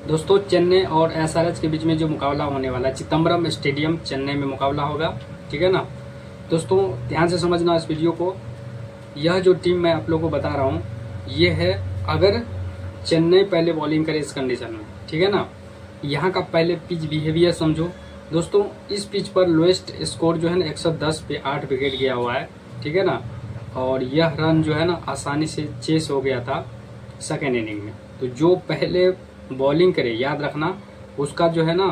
दोस्तों चेन्नई और एसआरएच के बीच में जो मुकाबला होने वाला है, चिदम्बरम स्टेडियम चेन्नई में मुकाबला होगा। ठीक है ना दोस्तों, ध्यान से समझना इस वीडियो को। यह जो टीम मैं आप लोगों को बता रहा हूँ ये है अगर चेन्नई पहले बॉलिंग करे इस कंडीशन में। ठीक है ना, यहाँ का पहले पिच बिहेवियर समझो दोस्तों। इस पिच पर लोएस्ट स्कोर जो है ना 110 पे 8 विकेट गया हुआ है। ठीक है ना, और यह रन जो है ना आसानी से चेस हो गया था सेकेंड इनिंग में। तो जो पहले बॉलिंग करे याद रखना उसका जो है ना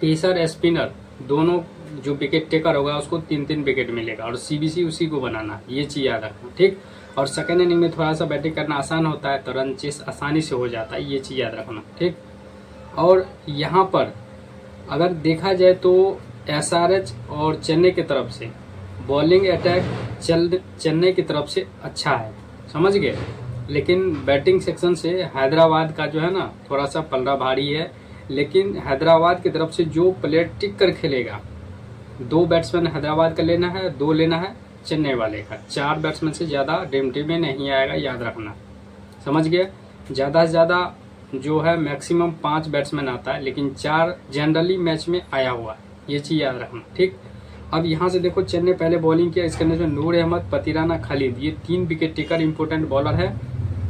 पेसर स्पिनर दोनों जो विकेट टेकर होगा उसको 3-3 विकेट मिलेगा और सीबीसी उसी को बनाना, ये चीज याद रखना। ठीक, और सेकेंड इनिंग में थोड़ा सा बैटिंग करना आसान होता है तो रन चेस आसानी से हो जाता है, ये चीज याद रखना। ठीक, और यहाँ पर अगर देखा जाए तो एसआरएच और चेन्नई की तरफ से बॉलिंग अटैक चेन्नई की तरफ से अच्छा है, समझ गए। लेकिन बैटिंग सेक्शन से हैदराबाद का जो है ना थोड़ा सा पलड़ा भारी है। लेकिन हैदराबाद की तरफ से जो प्लेयर टिक कर खेलेगा, 2 बैट्समैन हैदराबाद का लेना है, 2 लेना है चेन्नई वाले का। 4 बैट्समैन से ज्यादा ड्रीम टीम में नहीं आएगा, याद रखना, समझ गए। ज्यादा से ज्यादा जो है मैक्सिमम 5 बैट्समैन आता है, लेकिन 4 जनरली मैच में आया हुआ है, ये चीज याद रखना। ठीक, अब यहाँ से देखो चेन्नई पहले बॉलिंग किया, इसके अंदर नूर अहमद, पतिराना, खालिद, ये 3 विकेट टेकर इंपोर्टेंट बॉलर है।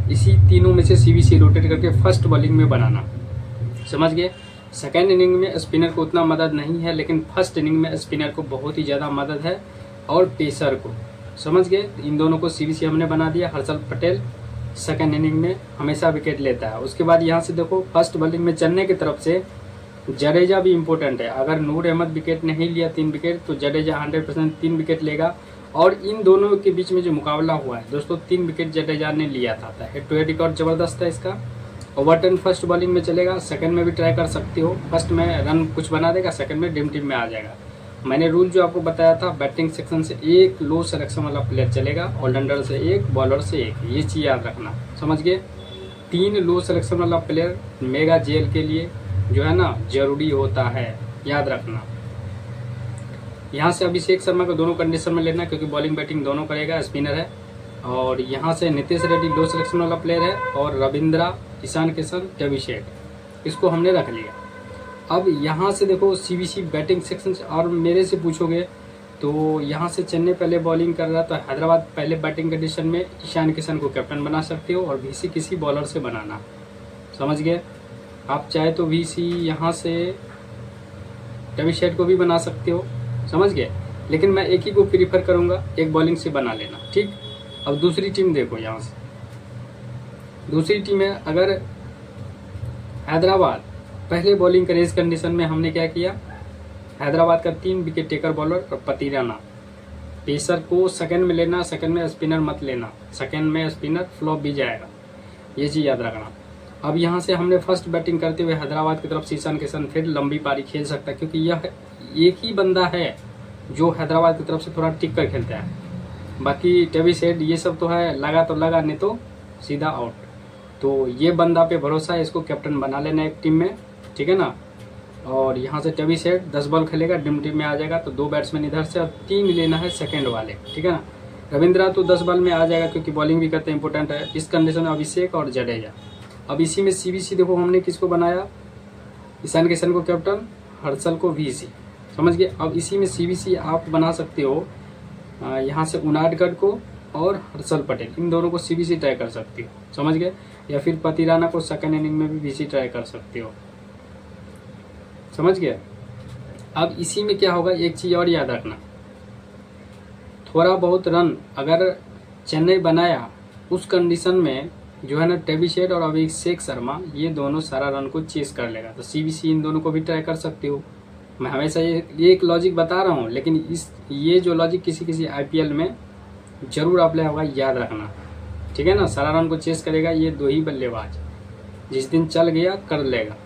इसी तीनों में से सीबीसी रोटेट करके फर्स्ट बॉलिंग में बनाना, समझ गए। सेकेंड इनिंग में स्पिनर को उतना मदद नहीं है, लेकिन फर्स्ट इनिंग में स्पिनर को बहुत ही ज्यादा मदद है और पेसर को, समझ गए। इन दोनों को सीबीसी हमने बना दिया। हर्षल पटेल सेकेंड इनिंग में हमेशा विकेट लेता है। उसके बाद यहाँ से देखो फर्स्ट बॉलिंग में चेन्नई की तरफ से जडेजा भी इम्पोर्टेंट है। अगर नूर अहमद विकेट नहीं लिया 3 विकेट तो जडेजा 100% 3 विकेट लेगा। और इन दोनों के बीच में जो मुकाबला हुआ है दोस्तों 3 विकेट जडेजा ने लिया था। हेड टू हेड रिकॉर्ड जबरदस्त है इसका। ओवरटर्न फर्स्ट बॉलिंग में चलेगा, सेकंड में भी ट्राई कर सकते हो। फर्स्ट में रन कुछ बना देगा, सेकंड में ड्रीम टीम में आ जाएगा। मैंने रूल जो आपको बताया था, बैटिंग सेक्शन से 1 लो सिलेक्शन वाला प्लेयर चलेगा, ऑलराउंडर से 1, बॉलर से 1, ये चीज याद रखना, समझ गए। 3 लो सिलेक्शन वाला प्लेयर मेगा जेल के लिए जो है ना जरूरी होता है, याद रखना। यहाँ से अभिषेक शर्मा को दोनों कंडीशन में लेना क्योंकि बॉलिंग बैटिंग दोनों करेगा, स्पिनर है। और यहाँ से नीतीश रेड्डी लो सिलेक्शन वाला प्लेयर है और रविंद्रा, ईशान किशन, डेविशेट, इसको हमने रख लिया। अब यहाँ से देखो सीबीसी बैटिंग सेक्शन से, और मेरे से पूछोगे तो यहाँ से चेन्नई पहले बॉलिंग कर रहा है तो हैदराबाद पहले बैटिंग कंडीशन में ईशान किशन को कैप्टन बना सकते हो और वीसी किसी बॉलर से बनाना, समझ गए। आप चाहे तो वीसी यहाँ से डेविशेट को भी बना सकते हो, समझ गए। लेकिन मैं एक ही को प्रीफर करूंगा, एक बॉलिंग से बना लेना। ठीक, अब दूसरी टीम देखो। यहाँ से दूसरी टीम है अगर हैदराबाद पहले बॉलिंग करे इस कंडीशन में हमने क्या किया, हैदराबाद का 3 विकेट टेकर बॉलर और पतिराना। पेसर को सेकंड में लेना, सेकंड में स्पिनर मत लेना, सेकंड में स्पिनर फ्लॉप भी जाएगा, ये चीज याद रखना। अब यहाँ से हमने फर्स्ट बैटिंग करते हुए हैदराबाद की तरफ से ईशान किशन फिर लंबी पारी खेल सकता है क्योंकि यह एक ही बंदा है जो हैदराबाद की तरफ से थोड़ा टिक कर खेलता है। बाकी डेविशेट ये सब तो है, लगा तो लगा, नहीं तो सीधा आउट। तो ये बंदा पे भरोसा है, इसको कैप्टन बना लेना एक टीम में, ठीक है ना। और यहाँ से डेविशेट 10 बॉल खेलेगा, ड्रीम टीम में आ जाएगा तो 2 बैट्समैन इधर से और 3 लेना है सेकेंड वाले, ठीक है ना। रविंद्रा तो 10 बॉल में आ जाएगा क्योंकि बॉलिंग भी करते इंपोर्टेंट है इस कंडीशन में। अभिषेक और जडेजा। अब इसी में सीबीसी देखो हमने किसको बनाया, ईशान किशन को कैप्टन, हर्षल को वीसी, समझ गए। अब इसी में सीबीसी आप बना सकते हो यहाँ से उनादगढ़ को और हर्षल पटेल, इन दोनों को सीबीसी ट्राई कर सकते हो, समझ गए। या फिर पतिराना को सेकंड इनिंग में भी वीसी ट्राई कर सकते हो, समझ गए। अब इसी में क्या होगा, एक चीज और याद रखना, थोड़ा बहुत रन अगर चेन्नई बनाया उस कंडीशन में जो है ना डेविशेट और अभिषेक शर्मा ये दोनों सारा रन को चेस कर लेगा तो सीबीसी इन दोनों को भी ट्राई कर सकते हो। मैं हमेशा ये एक लॉजिक बता रहा हूँ, लेकिन ये जो लॉजिक किसी किसी आईपीएल में जरूर अप्लाई होगा, याद रखना, ठीक है ना। सारा रन को चेस करेगा ये 2 ही बल्लेबाज, जिस दिन चल गया कर लेगा।